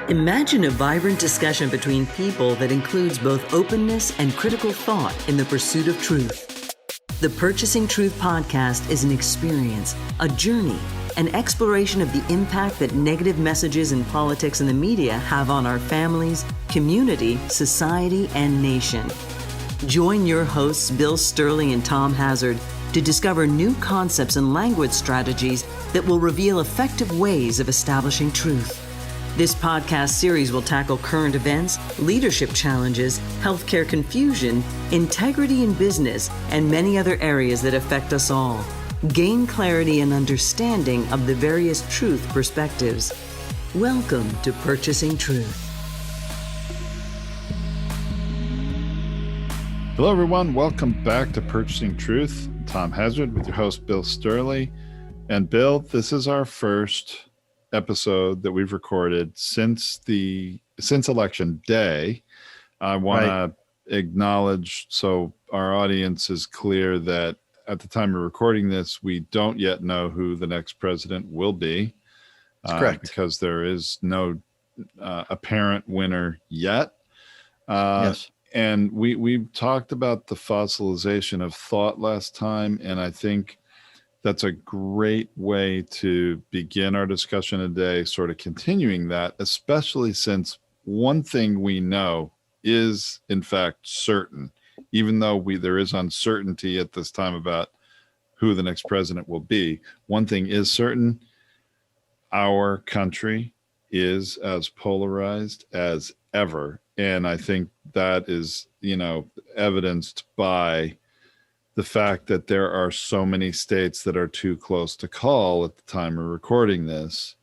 Imagine a vibrant discussion between people that includes both openness and critical thought in the pursuit of truth. The Purchasing Truth podcast is an experience, a journey, an exploration of the impact that negative messages in politics and the media have on our families, community, society, and nation. Join your hosts, Bill Stierle and Tom Hazard, to discover new concepts and language strategies that will reveal effective ways of establishing truth. This podcast series will tackle current events, leadership challenges, healthcare confusion, integrity in business, and many other areas that affect us all. Gain clarity and understanding of the various truth perspectives. Welcome to Purchasing Truth. Hello, everyone. Welcome back to Purchasing Truth. Tom Hazard with your host, Bill Stierle. And Bill, this is our first episode that we've recorded since election day. I want to acknowledge, so our audience is clear, that at the time of recording this, we don't yet know who the next president will be. That's correct. Because there is no apparent winner yet. Yes. And we talked about the fossilization of thought last time, and I think that's a great way to begin our discussion today, sort of continuing that, especially since one thing we know is, in fact, certain, even though there is uncertainty at this time about who the next president will be. One thing is certain: our country is as polarized as ever. And I think that is, evidenced by the fact that there are so many states that are too close to call at the time of recording this.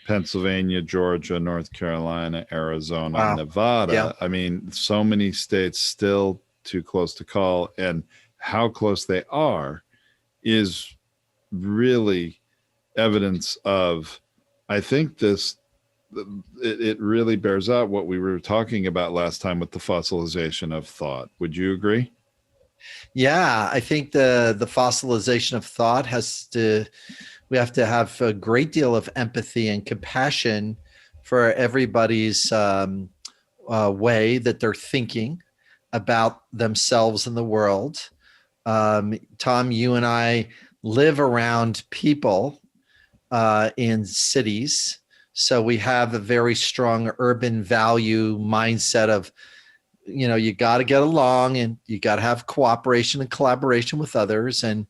Pennsylvania, Georgia, North Carolina, Arizona, Nevada. Yeah. I mean, so many states still too close to call, and how close they are is really evidence of, I think it really bears out what we were talking about last time with the fossilization of thought. Would you agree? Yeah, I think the fossilization of thought we have to have a great deal of empathy and compassion for everybody's way that they're thinking about themselves and the world. Tom, you and I live around people in cities. So we have a very strong urban value mindset of, you got to get along and you got to have cooperation and collaboration with others. And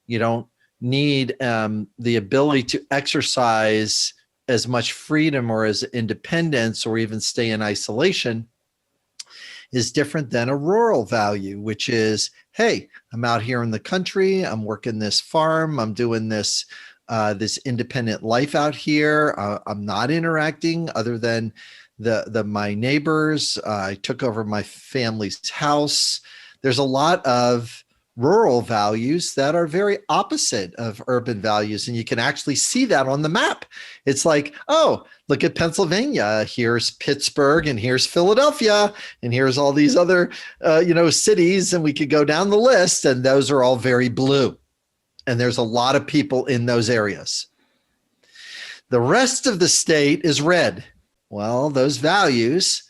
you don't need the ability to exercise as much freedom or as independence or even stay in isolation is different than a rural value, which is, hey, I'm out here in the country, I'm working this farm, I'm doing this independent life out here. I'm not interacting other than my neighbors. I took over my family's house. There's a lot of rural values that are very opposite of urban values. And you can actually see that on the map. It's like, oh, look at Pennsylvania. Here's Pittsburgh and here's Philadelphia and here's all these other, cities. And we could go down the list and those are all very blue. And there's a lot of people in those areas. The rest of the state is red. Well, those values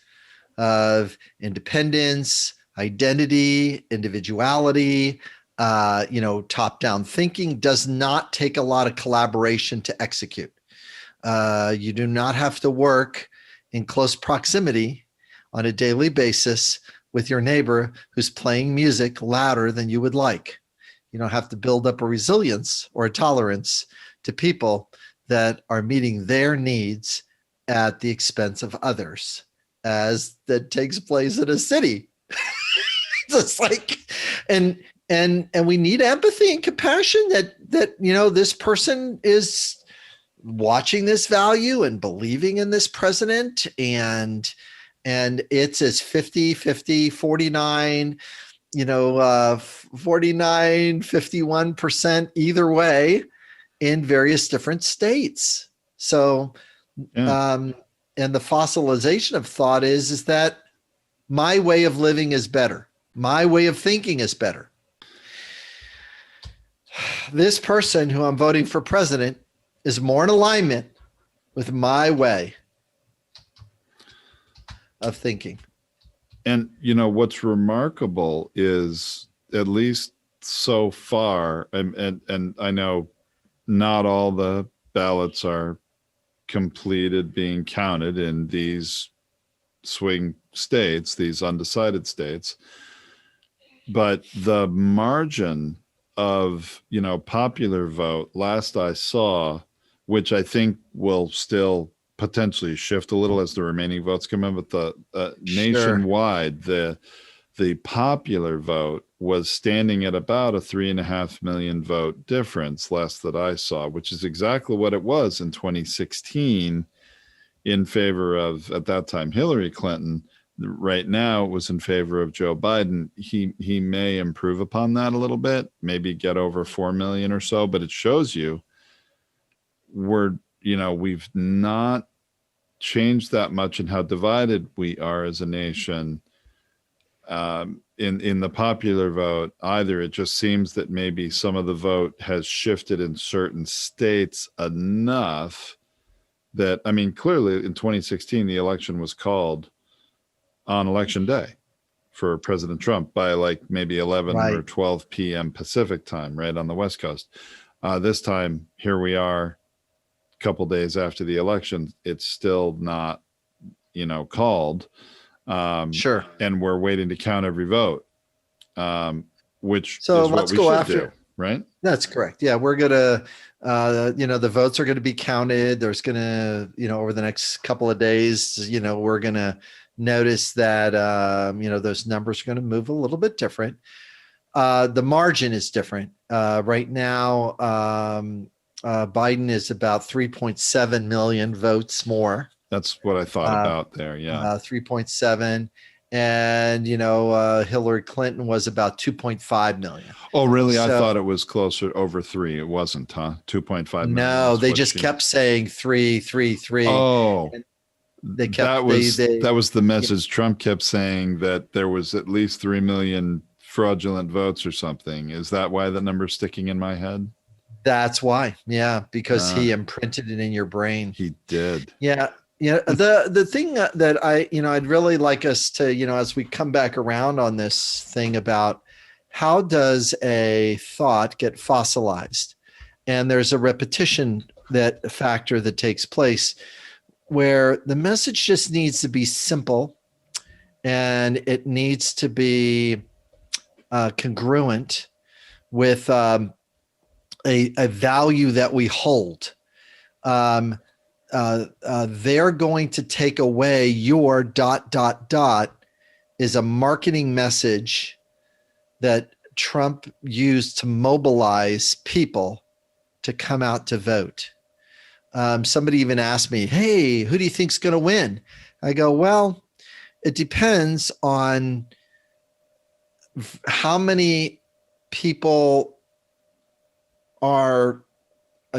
of independence, identity, individuality, top-down thinking does not take a lot of collaboration to execute. You do not have to work in close proximity on a daily basis with your neighbor who's playing music louder than you would like. You don't have to build up a resilience or a tolerance to people that are meeting their needs at the expense of others, as that takes place in a city. It's like, and we need empathy and compassion that this person is watching this value and believing in this president, and it's as 50-50, 49, 49, 51% either way in various different states. So, and the fossilization of thought is that my way of living is better. My way of thinking is better. This person who I'm voting for president is more in alignment with my way of thinking. And, what's remarkable is, at least so far, and I know not all the ballots are completed being counted in these swing states, these undecided states, but the margin of, popular vote last I saw, which I think will still potentially shift a little as the remaining votes come in, but the nationwide, the popular vote was standing at about a 3.5 million vote difference last that I saw, which is exactly what it was in 2016 in favor of, at that time, Hillary Clinton. Right now it was in favor of Joe Biden. He may improve upon that a little bit, maybe get over 4 million or so, but it shows you we've not changed that much in how divided we are as a nation in the popular vote either. It just seems that maybe some of the vote has shifted in certain states enough that, clearly in 2016, the election was called on election day for President Trump by like maybe 11 or 12 p.m. Pacific time, right on the West Coast. This time, here we are, a couple days after the election, it's still not, called. Sure. And we're waiting to count every vote, which so is what we should do, right? That's correct. Yeah, we're going to, the votes are going to be counted. There's going to, over the next couple of days, we're going to notice that, those numbers are going to move a little bit different. The margin is different. Right now, Biden is about 3.7 million votes more. That's what I thought about there. Yeah. 3.7. And, Hillary Clinton was about 2.5 million. Oh, really? So, I thought it was closer, over 3. It wasn't, huh? 2.5 million. No, they just kept saying 3. Oh, and they kept, that was the message. Trump kept saying that there was at least 3 million fraudulent votes or something. Is that why the number's sticking in my head? That's why. Yeah, because he imprinted it in your brain. He did. Yeah. Yeah. The thing that I'd really like us to, as we come back around on this thing about how does a thought get fossilized? And there's a repetition factor that takes place where the message just needs to be simple and it needs to be congruent with a value that we hold. They're going to take away your ... is a marketing message that Trump used to mobilize people to come out to vote. Somebody even asked me, hey, who do you think's going to win? I go, well, it depends on how many people are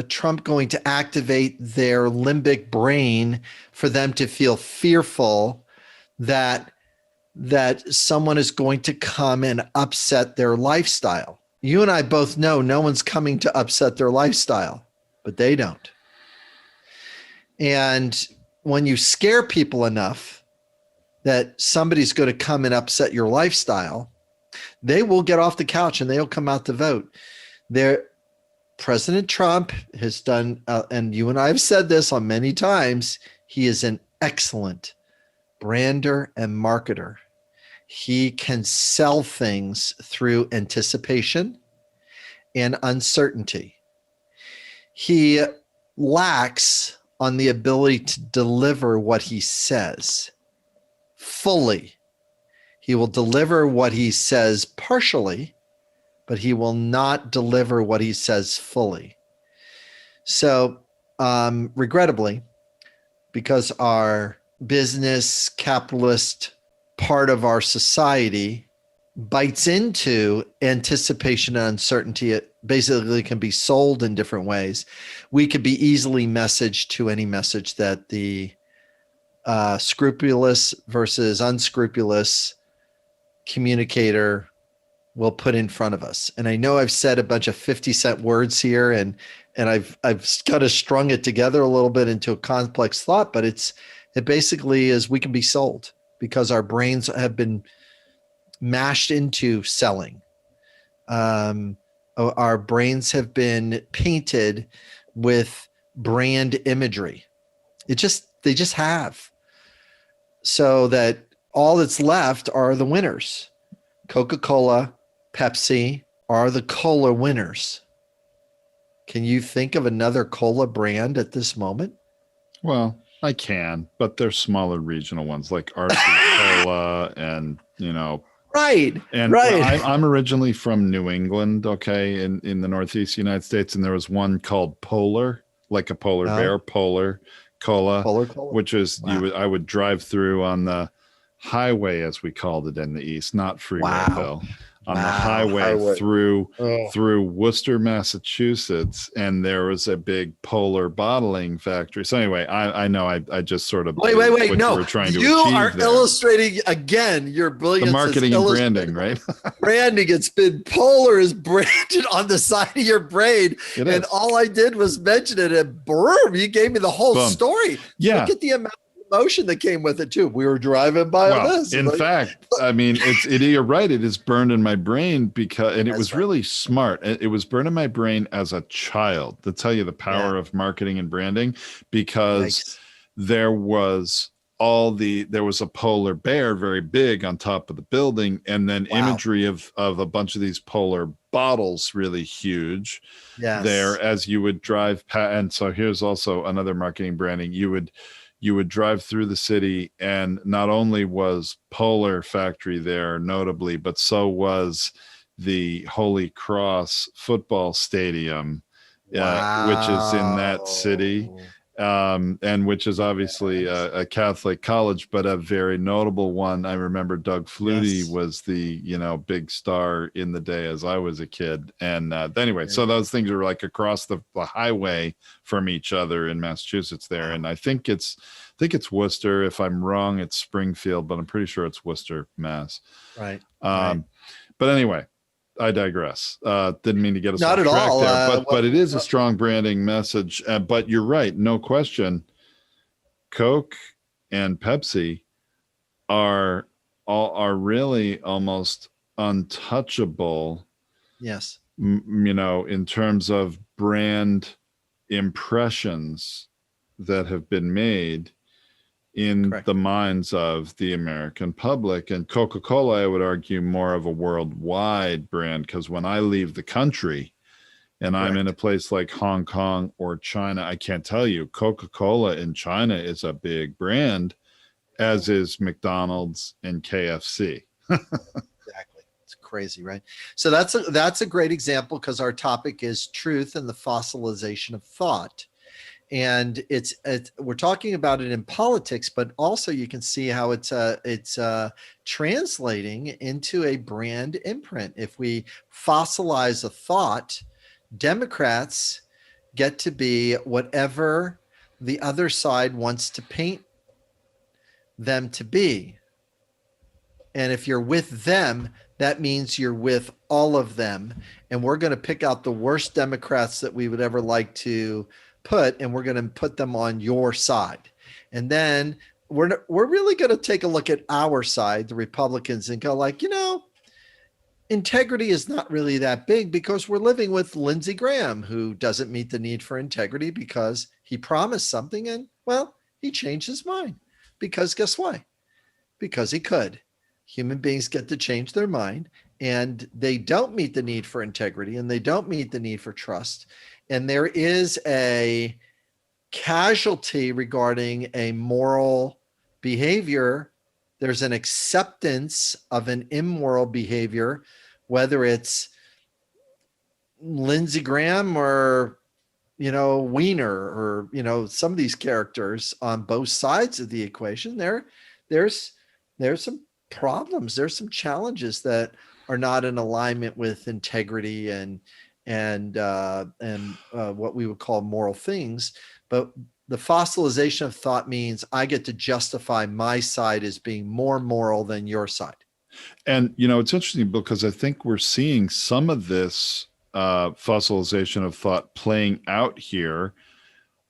Trump going to activate their limbic brain for them to feel fearful that someone is going to come and upset their lifestyle. You and I both know no one's coming to upset their lifestyle, but they don't. And when you scare people enough that somebody's going to come and upset your lifestyle, they will get off the couch and they'll come out to vote. President Trump has done, and you and I have said this on many times, he is an excellent brander and marketer. He can sell things through anticipation and uncertainty. He lacks on the ability to deliver what he says fully. He will deliver what he says partially, but he will not deliver what he says fully. So, regrettably, because our business capitalist part of our society bites into anticipation and uncertainty, it basically can be sold in different ways. We could be easily messaged to any message that the scrupulous versus unscrupulous communicator will put in front of us. And I know I've said a bunch of 50-cent words here and I've kind of strung it together a little bit into a complex thought, but it basically is we can be sold. because our brains have been mashed into selling. Our brains have been painted with brand imagery. They just have. So that all that's left are the winners. Coca-Cola, Pepsi are the cola winners. Can you think of another cola brand at this moment? Well, I can, but they're smaller regional ones like RC Cola and, Right. and Right. I'm originally from New England, okay, in the Northeast United States, and there was one called Polar, like a polar bear, Polar Cola, Polar Cola. which is Wow. I would drive through on the highway, as we called it in the East, not freeway, Bill, on the highway through Worcester, Massachusetts, and there was a big Polar bottling factory. So anyway, I know I just sort of wait. what No, you were trying to you achieve are there. illustrating again your brilliance. The marketing and branding, right? Branding. It's been Polar is branded on the side of your brain, and all I did was mention it, and boom, you gave me the whole story. Yeah. Look at the amount emotion that came with it too. We were driving by this. In fact, I mean, you're right. It is burned in my brain and it was really smart. It was burned in my brain as a child, to tell you the power of marketing and branding, because there was a polar bear very big on top of the building, and then imagery of a bunch of these polar bottles really huge there as you would drive past. And so here's also another marketing branding. You would drive through the city, and not only was Polar Factory there notably, but so was the Holy Cross football stadium, which is in that city, and which is obviously a Catholic college, but a very notable one. I remember Doug Flutie was the big star in the day as I was a kid. And anyway, so those things are like across the highway from each other in Massachusetts there. And I think it's Worcester. If I'm wrong, it's Springfield, but I'm pretty sure it's Worcester, Mass. Right. But anyway, I digress. Didn't mean to get us not off at track all there, but it is a strong branding message. But you're right, no question. Coke and Pepsi are really almost untouchable. Yes. In terms of brand impressions that have been made in the minds of the American public. And Coca-Cola, I would argue, more of a worldwide brand, because when I leave the country and I'm in a place like Hong Kong or China, I can't tell you, Coca-Cola in China is a big brand, as is McDonald's and KFC. Exactly. It's crazy, right? So that's a great example, because our topic is truth and the fossilization of thought. And we're talking about it in politics, but also you can see how it's translating into a brand imprint. If we fossilize a thought, Democrats get to be whatever the other side wants to paint them to be. And if you're with them, that means you're with all of them. And we're going to pick out the worst Democrats that we would ever like to put, and we're going to put them on your side. And then we're really going to take a look at our side, the Republicans, and go like, integrity is not really that big, because we're living with Lindsey Graham, who doesn't meet the need for integrity because he promised something and, well, he changed his mind. Because guess why? Because he could. Human beings get to change their mind, and they don't meet the need for integrity, and they don't meet the need for trust. And there is a casualty regarding a moral behavior. There's an acceptance of an immoral behavior, whether it's Lindsey Graham or, Wiener, or, some of these characters on both sides of the equation. There's some problems. There's some challenges that are not in alignment with integrity and what we would call moral things. But the fossilization of thought means I get to justify my side as being more moral than your side. And, it's interesting, because I think we're seeing some of this fossilization of thought playing out here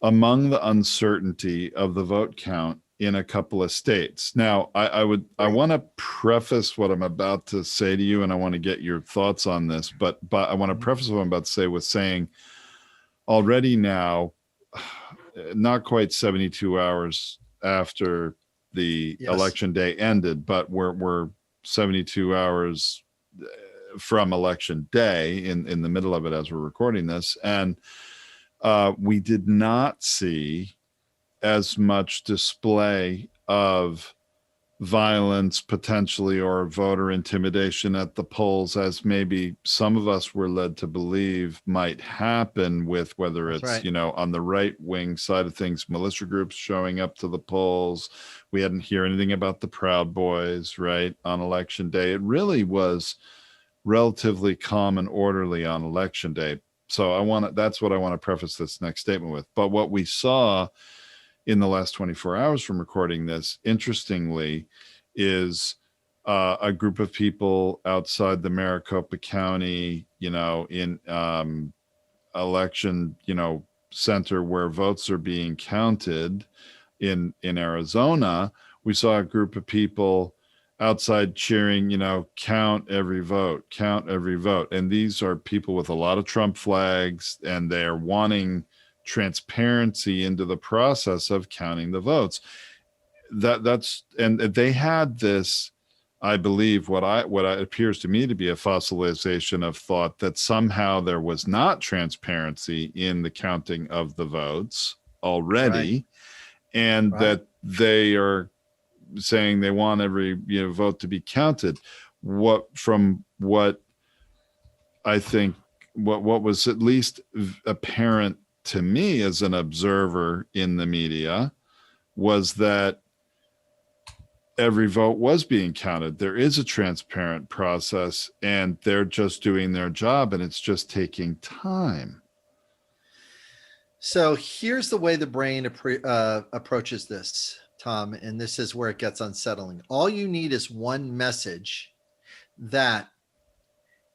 among the uncertainty of the vote count in a couple of states. Now, I want to preface what I'm about to say to you, and I want to get your thoughts on this, but I want to preface what I'm about to say with saying already now, not quite 72 hours after the election day ended, but we're 72 hours from election day in the middle of it as we're recording this. And we did not see as much display of violence potentially or voter intimidation at the polls as maybe some of us were led to believe might happen, with whether it's on the right wing side of things, militia groups showing up to the polls. We hadn't heard anything about the Proud Boys right on election day. It really was relatively calm and orderly on election day. So that's what I want to preface this next statement with. But what we saw in the last 24 hours from recording this, interestingly, is a group of people outside the Maricopa County, in election, center where votes are being counted in Arizona. We saw a group of people outside cheering, count every vote, count every vote. And these are people with a lot of Trump flags, and they're wanting transparency into the process of counting the votes. And they had this, I believe, what appears to me to be a fossilization of thought that somehow there was not transparency in the counting of the votes already, and that they are saying they want every vote to be counted. What I think what was at least apparent to me as an observer in the media was that every vote was being counted. There is a transparent process, and they're just doing their job, and it's just taking time. So here's the way the brain approaches this, Tom, and this is where it gets unsettling. All you need is one message that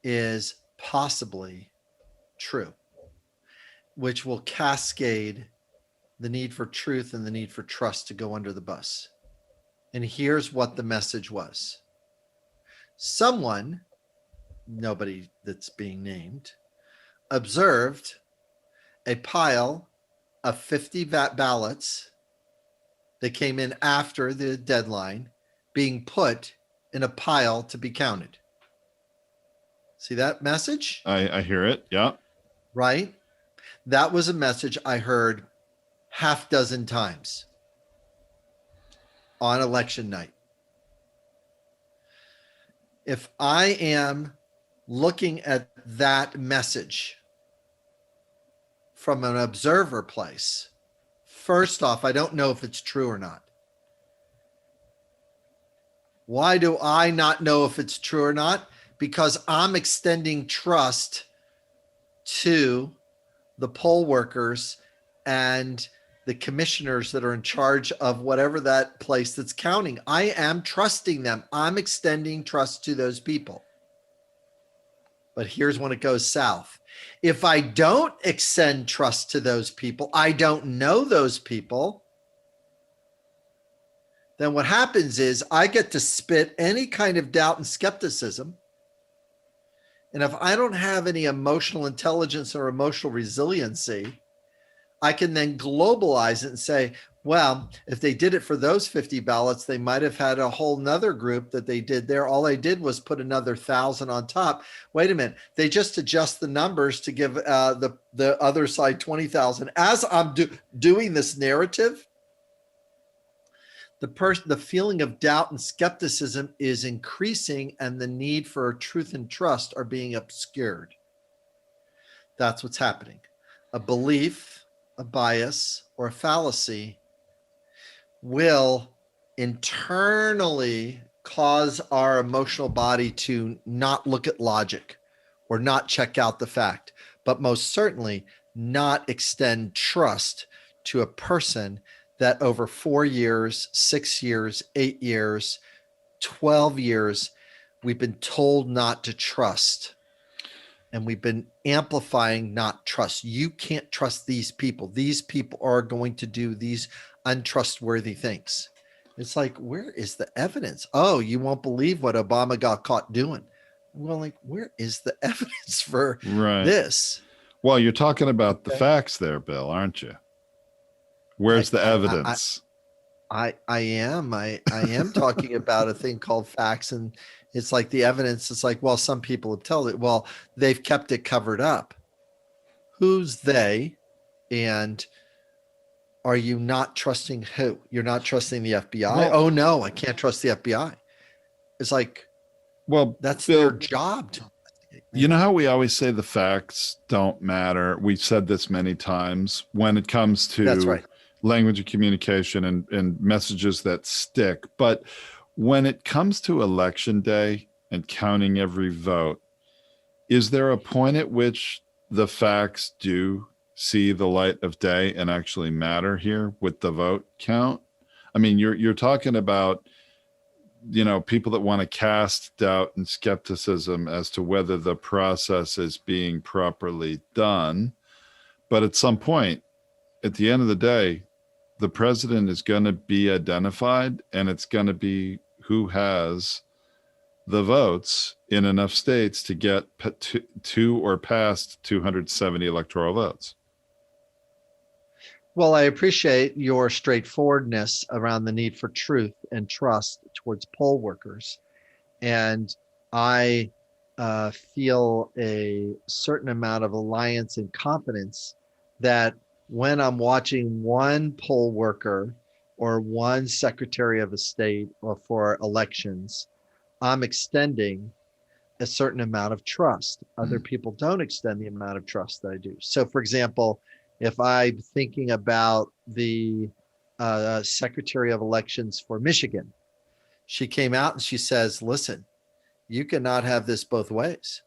is possibly true, which will cascade the need for truth and the need for trust to go under the bus. And here's what the message was. Someone, nobody that's being named, observed a pile of 50 ballots that came in after the deadline being put in a pile to be counted. See that message? I hear it. Yeah. Right? That was a message I heard half dozen times on election night. If I am looking at that message from an observer place, first off, I don't know if it's true or not. Why do I not know if it's true or not? Because I'm extending trust to the poll workers and the commissioners that are in charge of whatever that place that's counting. I am trusting them. I'm extending trust to those people. But here's when it goes south. If I don't extend trust to those people, I don't know those people, then what happens is I get to spit any kind of doubt and skepticism. And if I don't have any emotional intelligence or emotional resiliency, I can then globalize it and say, well, if they did it for those 50 ballots, they might have had a whole nother group that they did there. All they did was put another 1,000 on top. Wait a minute. They just adjust the numbers to give the other side 20,000. As I'm doing this narrative, the feeling of doubt and skepticism is increasing, and the need for truth and trust are being obscured. That's what's happening. A belief, a bias, or a fallacy will internally cause our emotional body to not look at logic or not check out the fact, but most certainly not extend trust to a person that over 4 years, 6 years, 8 years, 12 years, we've been told not to trust. And we've been amplifying not trust. You can't trust these people. These people are going to do these untrustworthy things. It's like, where is the evidence? Oh, you won't believe what Obama got caught doing. Well, like, where is the evidence for Right. this? Well, you're talking about the Okay. facts there, Bill, aren't you? Where's the evidence? I am talking about a thing called facts, and it's like the evidence. It's like, well, some people have told it. Well, they've kept it covered up. Who's they? And are you not trusting who? You're not trusting the FBI? Well, Oh no, I can't trust the FBI. It's like, well, that's Bill, their job to investigate. you know how we always say the facts don't matter? We've said this many times when it comes That's to right. language of communication and messages that stick. But when it comes to election day and counting every vote, is there a point at which the facts do see the light of day and actually matter here with the vote count? I mean, you're talking about, people that want to cast doubt and skepticism as to whether the process is being properly done. But at some point, at the end of the day, the president is going to be identified, and it's going to be who has the votes in enough states to get to or past 270 electoral votes. Well, I appreciate your straightforwardness around the need for truth and trust towards poll workers. And I feel a certain amount of alliance and confidence that when I'm watching one poll worker or one secretary of a state or for elections, I'm extending a certain amount of trust. Other people don't extend the amount of trust that I do. So, for example, if I'm thinking about the Secretary of Elections for Michigan, she came out and she says, listen, you cannot have this both ways.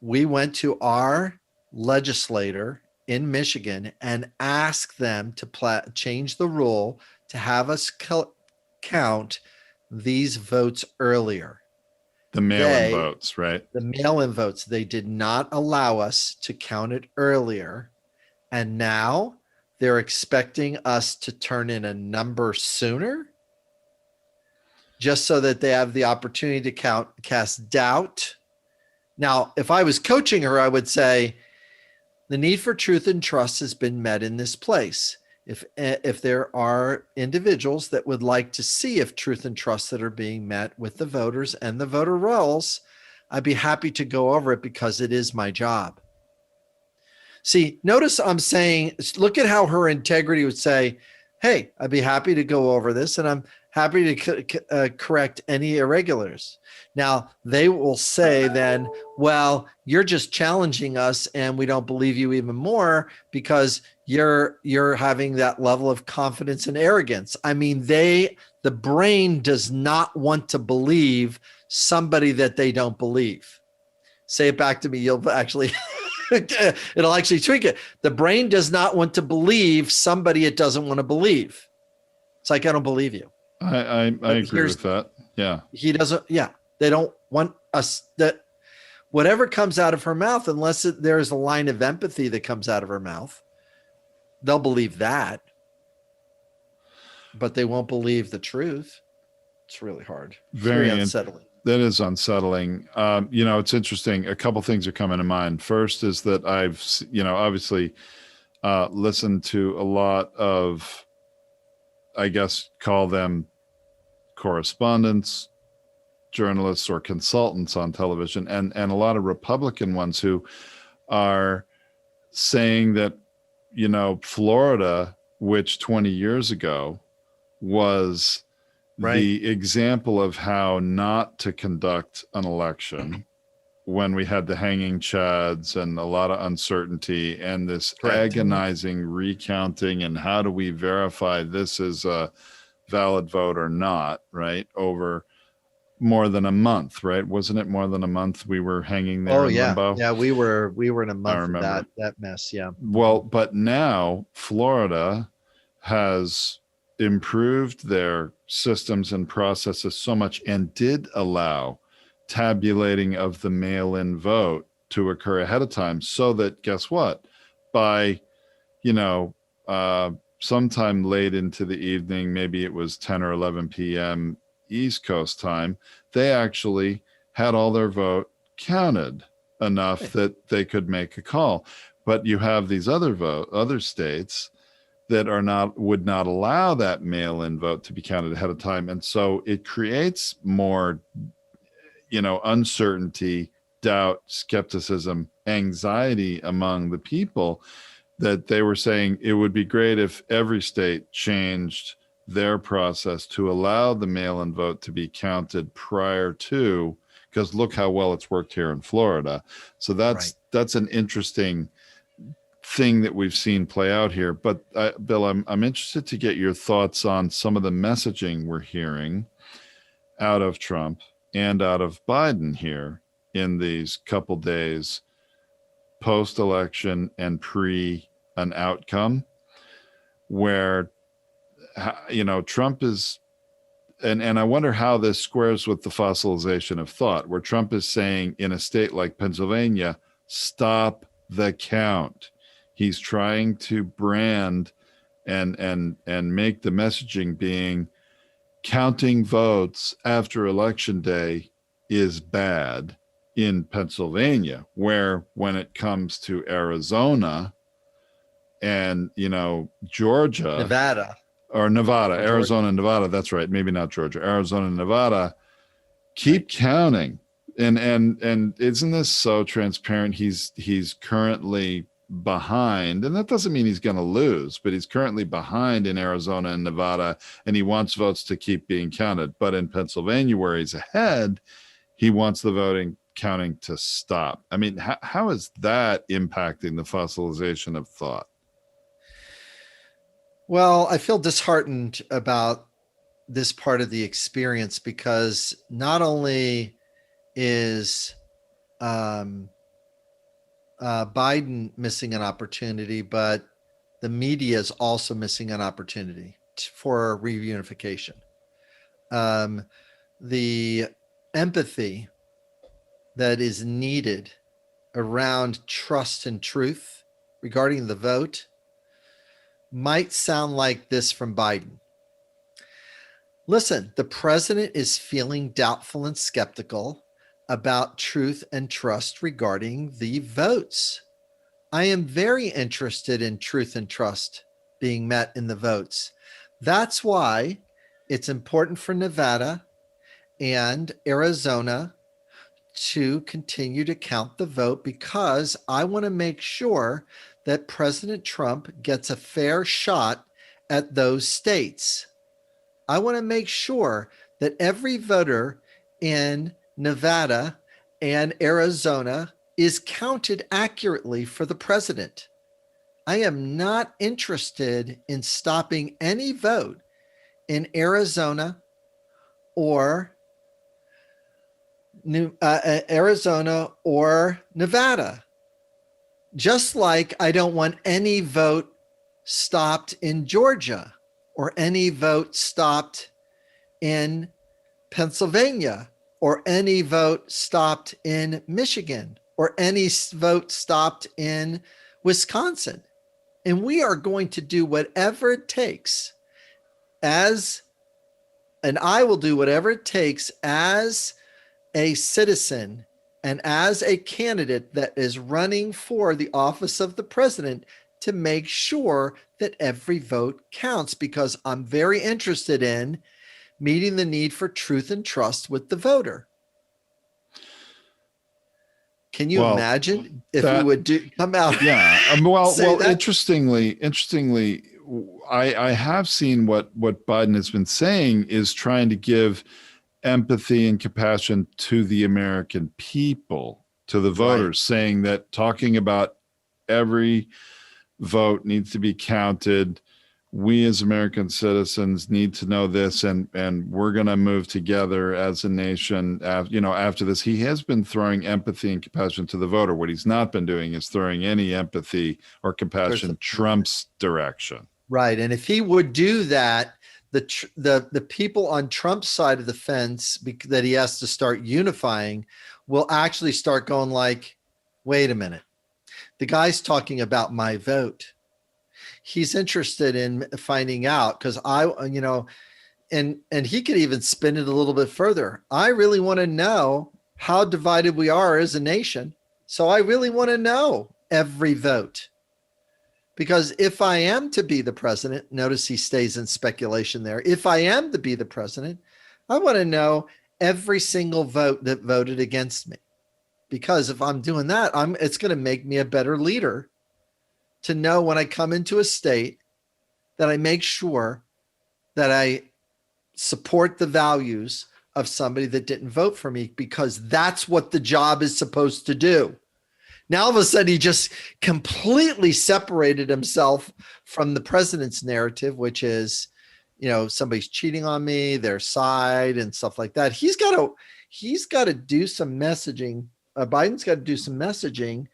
We went to our legislator in Michigan and asked them to change the rule to have us count these votes earlier. The mail-in votes, right? The mail-in votes. They did not allow us to count it earlier. And now they're expecting us to turn in a number sooner, just so that they have the opportunity to cast doubt. Now, if I was coaching her, I would say the need for truth and trust has been met in this place. If there are individuals that would like to see if truth and trust that are being met with the voters and the voter rolls, I'd be happy to go over it because it is my job. See, notice I'm saying, look at how her integrity would say, hey, I'd be happy to go over this, and I'm happy to correct any irregulars. Now, they will say then, well, you're just challenging us and we don't believe you even more because you're having that level of confidence and arrogance. I mean, the brain does not want to believe somebody that they don't believe. Say it back to me. You'll actually... it'll actually tweak it. The brain does not want to believe somebody it doesn't want to believe. It's like, I don't believe you. I agree with that. Yeah. He doesn't. Yeah. They don't want us, that whatever comes out of her mouth, unless there's a line of empathy that comes out of her mouth, they'll believe that, but they won't believe the truth. It's really hard. It's very unsettling. That is unsettling. It's interesting. A couple things are coming to mind. First is that I've, obviously listened to a lot of, I guess, call them correspondents, journalists, or consultants on television, and a lot of Republican ones who are saying that, Florida, which 20 years ago was the example of how not to conduct an election when we had the hanging chads and a lot of uncertainty and this agonizing recounting and how do we verify this is a valid vote or not, right? Over more than a month, right? Wasn't it more than a month we were hanging there in limbo? Yeah, we were in a month of that mess, yeah. Well, but now Florida has improved their systems and processes so much and did allow tabulating of the mail-in vote to occur ahead of time, so that, guess what, by sometime late into the evening, maybe it was 10 or 11 p.m. East Coast time, they actually had all their vote counted enough that they could make a call. But you have these other states that would not allow that mail-in vote to be counted ahead of time. And so it creates more, uncertainty, doubt, skepticism, anxiety among the people, that they were saying it would be great if every state changed their process to allow the mail-in vote to be counted prior to, because look how well it's worked here in Florida. So that's an interesting thing that we've seen play out here. But Bill, I'm interested to get your thoughts on some of the messaging we're hearing out of Trump and out of Biden here in these couple days post-election and pre an outcome, where Trump is, and I wonder how this squares with the fossilization of thought, where Trump is saying in a state like Pennsylvania, stop the count. He's trying to brand and make the messaging being counting votes after election day is bad in Pennsylvania, where when it comes to Arizona and, Georgia, Nevada, Arizona and Nevada, that's right. Maybe not Georgia, Arizona and Nevada, keep counting. And isn't this so transparent? He's currently behind, and that doesn't mean he's going to lose, but he's currently behind in Arizona and Nevada, and he wants votes to keep being counted. But in Pennsylvania, where he's ahead, he wants the counting to stop. I mean, how is that impacting the fossilization of thought? Well, I feel disheartened about this part of the experience, because not only is Biden missing an opportunity, but the media is also missing an opportunity for reunification. The empathy that is needed around trust and truth regarding the vote might sound like this from Biden. Listen, the president is feeling doubtful and skeptical about truth and trust regarding the votes. I am very interested in truth and trust being met in the votes. That's why it's important for Nevada and Arizona to continue to count the vote, because I want to make sure that President Trump gets a fair shot at those states. I want to make sure that every voter in Nevada and Arizona is counted accurately for the president. I am not interested in stopping any vote in Arizona or Nevada. Just like I don't want any vote stopped in Georgia or any vote stopped in Pennsylvania or any vote stopped in Michigan or any vote stopped in Wisconsin. And we are going to do whatever it takes and I will do whatever it takes as a citizen and as a candidate that is running for the office of the president to make sure that every vote counts, because I'm very interested in meeting the need for truth and trust with the voter. Can you imagine if we would come out? Yeah. Well, that? interestingly, I have seen what Biden has been saying is trying to give empathy and compassion to the American people, to the voters, saying that talking about every vote needs to be counted. We as American citizens need to know this, and we're going to move together as a nation. After this, he has been throwing empathy and compassion to the voter. What he's not been doing is throwing any empathy or compassion Trump's direction. Right, and if he would do that, the people on Trump's side of the fence that he has to start unifying will actually start going like, wait a minute, the guy's talking about my vote. He's interested in finding out, because and he could even spin it a little bit further. I really want to know how divided we are as a nation. So I really want to know every vote. Because if I am to be the president, notice he stays in speculation there. If I am to be the president, I want to know every single vote that voted against me. Because if I'm doing that, it's going to make me a better leader to know when I come into a state that I make sure that I support the values of somebody that didn't vote for me, because that's what the job is supposed to do. Now, all of a sudden, he just completely separated himself from the president's narrative, which is, somebody's cheating on me, their side and stuff like that. He's got to do some messaging. Biden's got to do some messaging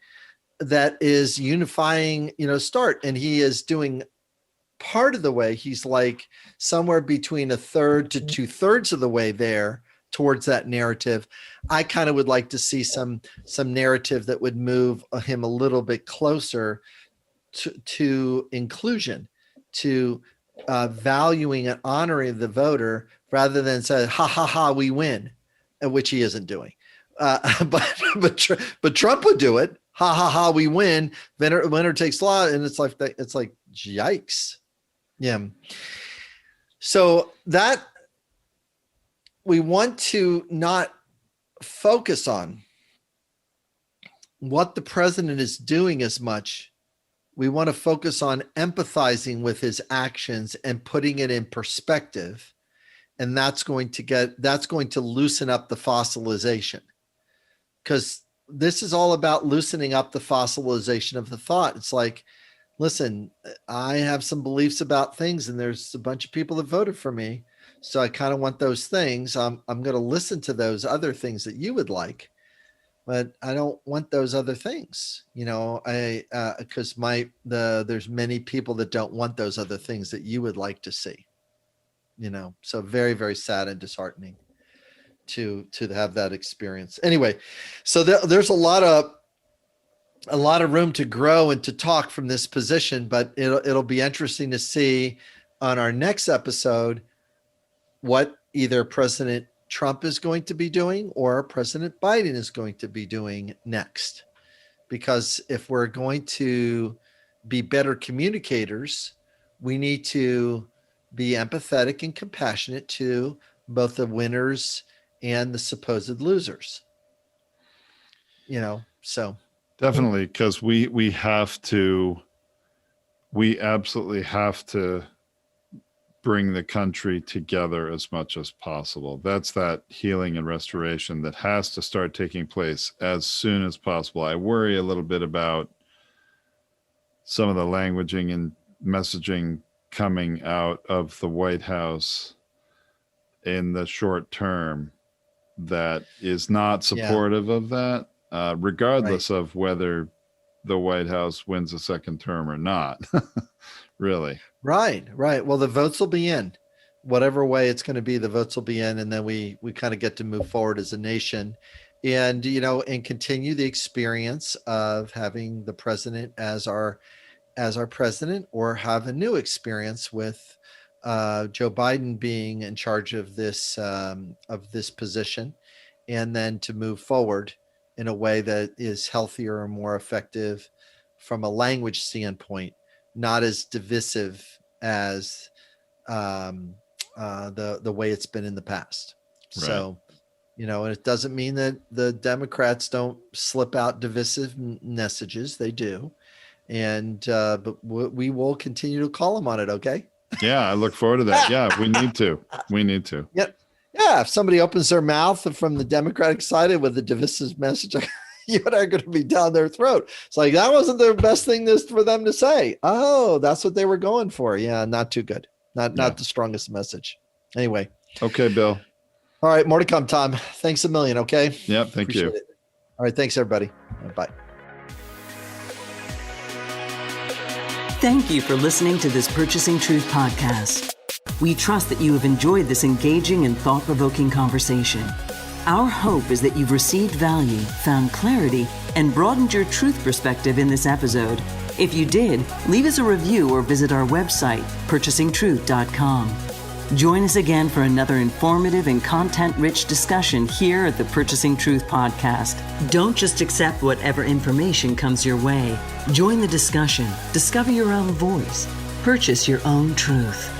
that is unifying, start. And he is doing part of the way. He's like somewhere between 1/3 to 2/3 of the way there towards that narrative. I kind of would like to see some narrative that would move him a little bit closer to inclusion, to valuing and honoring the voter, rather than say, ha, ha, ha, we win, which he isn't doing. But Trump would do it. Ha, ha, ha, we win. Winner takes law. And it's like, yikes. Yeah. So that we want to not focus on what the president is doing as much. We want to focus on empathizing with his actions and putting it in perspective. And that's going to loosen up the fossilization, because this is all about loosening up the fossilization of the thought. It's like, listen, I have some beliefs about things, and there's a bunch of people that voted for me. So I kind of want those things. I'm going to listen to those other things that you would like, but I don't want those other things, because there's many people that don't want those other things that you would like to see, so very, very sad and disheartening to have that experience. Anyway, so there's a lot of room to grow and to talk from this position, but it'll be interesting to see on our next episode what either President Trump is going to be doing or President Biden is going to be doing next. Because if we're going to be better communicators, we need to be empathetic and compassionate to both the winners and the supposed losers. So definitely, because we absolutely have to bring the country together as much as possible. That's that healing and restoration that has to start taking place as soon as possible. I worry a little bit about some of the languaging and messaging coming out of the White House in the short term that is not supportive of that, regardless of whether the White House wins a second term or not. Really. Right. Well, the votes will be in. Whatever way it's going to be, the votes will be in, and then we kind of get to move forward as a nation, and and continue the experience of having the president as our president, or have a new experience with Joe Biden being in charge of this position, and then to move forward in a way that is healthier and more effective from a language standpoint, not as divisive as the way it's been in the past. Right. So, and it doesn't mean that the Democrats don't slip out divisive messages. They do. And, but we will continue to call them on it. Okay. Yeah. I look forward to that. Yeah. We need to. Yep. Yeah. If somebody opens their mouth from the Democratic side with a divisive message, you and I are going to be down their throat. It's like, that wasn't the best thing for them to say. Oh, that's what they were going for. Yeah. Not too good. Not the strongest message. Anyway. Okay, Bill. All right. More to come, Tom. Thanks a million. Okay. Yep. Thank you. It. All right. Thanks, everybody. Bye. Thank you for listening to this Purchasing Truth podcast. We trust that you have enjoyed this engaging and thought-provoking conversation. Our hope is that you've received value, found clarity, and broadened your truth perspective in this episode. If you did, leave us a review or visit our website, purchasingtruth.com. Join us again for another informative and content-rich discussion here at the Purchasing Truth Podcast. Don't just accept whatever information comes your way. Join the discussion. Discover your own voice. Purchase your own truth.